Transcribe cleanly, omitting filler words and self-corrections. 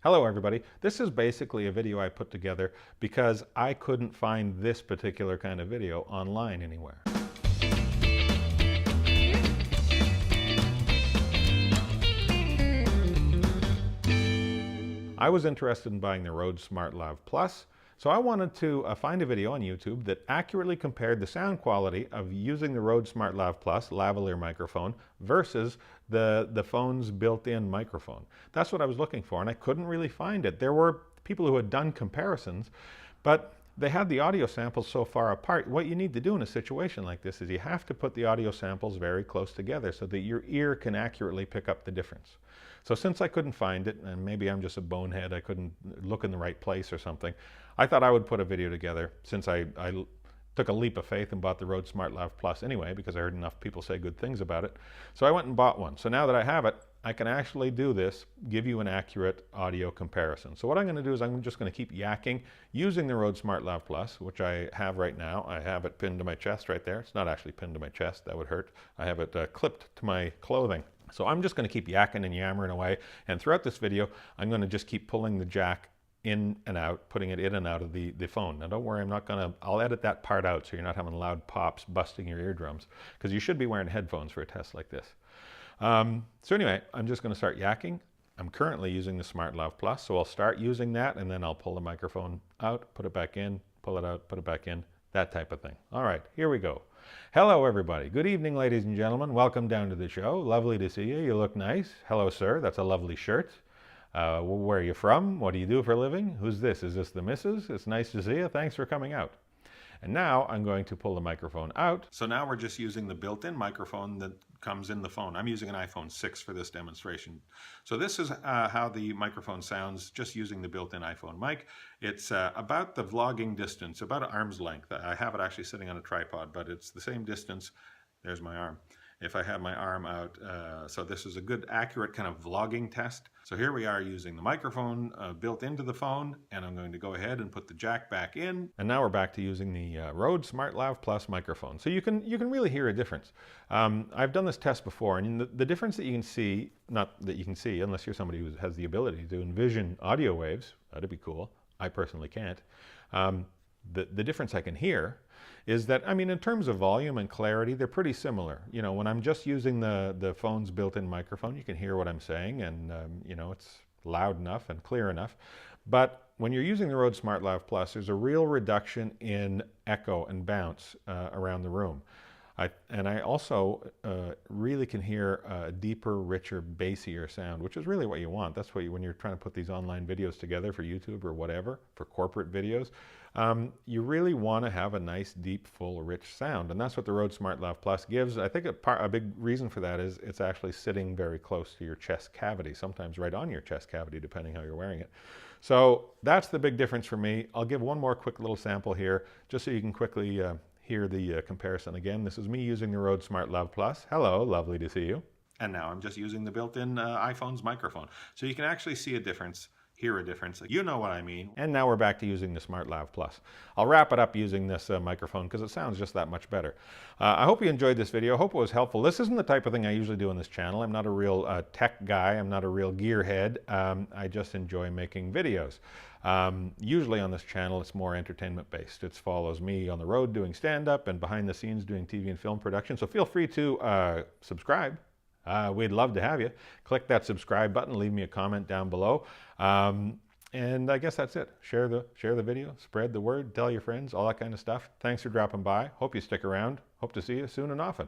Hello everybody. This is basically a video I put together because I couldn't find this particular kind of video online anywhere. I was interested in buying the Rode SmartLav Plus, so I wanted to find a video on YouTube that accurately compared the sound quality of using the Rode SmartLav Plus lavalier microphone versus the phone's built-in microphone. That's what I was looking for, and I couldn't really find it. There were people who had done comparisons, but they had the audio samples so far apart. What you need to do in a situation like this is you have to put the audio samples very close together so that your ear can accurately pick up the difference. So since I couldn't find it, and maybe I'm just a bonehead, I couldn't look in the right place or something, I thought I would put a video together since I took a leap of faith and bought the Rode SmartLav Plus anyway because I heard enough people say good things about it. So I went and bought one. So now that I have it, I can actually do this, give you an accurate audio comparison. So what I'm going to do is I'm just going to keep yakking using the Rode SmartLav Plus, which I have right now. I have it pinned to my chest right there. It's not actually pinned to my chest. That would hurt. I have it clipped to my clothing. So I'm just going to keep yakking and yammering away. And throughout this video, I'm going to just keep pulling the jack in and out, putting it in and out of the phone. Now don't worry, I'll edit that part out so you're not having loud pops busting your eardrums, because you should be wearing headphones for a test like this. So anyway, I'm just going to start yakking. I'm currently using the SmartLav Plus, so I'll start using that and then I'll pull the microphone out, put it back in, pull it out, put it back in, that type of thing. All right, here we go. Hello everybody. Good evening, ladies and gentlemen. Welcome down to the show. Lovely to see you. You look nice. Hello, sir. That's a lovely shirt. Where are you from? What do you do for a living? Who's this? Is this the missus? It's nice to see you. Thanks for coming out. And now I'm going to pull the microphone out. So now we're just using the built-in microphone that comes in the phone. I'm using an iPhone 6 for this demonstration. So this is how the microphone sounds just using the built-in iPhone mic. It's about the vlogging distance, about an arm's length. I have it actually sitting on a tripod, but it's the same distance. There's my arm. If I have my arm out, so this is a good accurate kind of vlogging test. So here we are using the microphone built into the phone, and I'm going to go ahead and put the jack back in. And now we're back to using the Rode SmartLav Plus microphone. So you can really hear a difference. I've done this test before, and the difference that you can see, not that you can see unless you're somebody who has the ability to envision audio waves, that'd be cool. I personally can't. The difference I can hear is that, I mean, in terms of volume and clarity, they're pretty similar. You know, when I'm just using the phone's built-in microphone, you can hear what I'm saying, and you know, it's loud enough and clear enough. But when you're using the Rode SmartLav Plus, there's a real reduction in echo and bounce around the room. I also really can hear a deeper, richer, bassier sound, which is really what you want. That's what when you're trying to put these online videos together for YouTube or whatever, for corporate videos, you really want to have a nice, deep, full, rich sound. And that's what the Rode SmartLav Plus gives. I think a big reason for that is it's actually sitting very close to your chest cavity, sometimes right on your chest cavity, depending how you're wearing it. So that's the big difference for me. I'll give one more quick little sample here, just so you can quickly hear the comparison again. This is me using the Rode SmartLav Plus. Hello, lovely to see you. And now I'm just using the built-in iPhone's microphone. So you can actually see a difference, hear a difference. You know what I mean. And now we're back to using the SmartLav Plus. I'll wrap it up using this microphone because it sounds just that much better. I hope you enjoyed this video. I hope it was helpful. This isn't the type of thing I usually do on this channel. I'm not a real tech guy. I'm not a real gearhead. I just enjoy making videos. Usually on this channel, it's more entertainment based. It follows me on the road doing stand-up and behind the scenes doing TV and film production. So feel free to subscribe. We'd love to have you. Click that subscribe button, leave me a comment down below. And I guess that's it. Share the video, spread the word, tell your friends, all that kind of stuff. Thanks for dropping by. Hope you stick around. Hope to see you soon and often.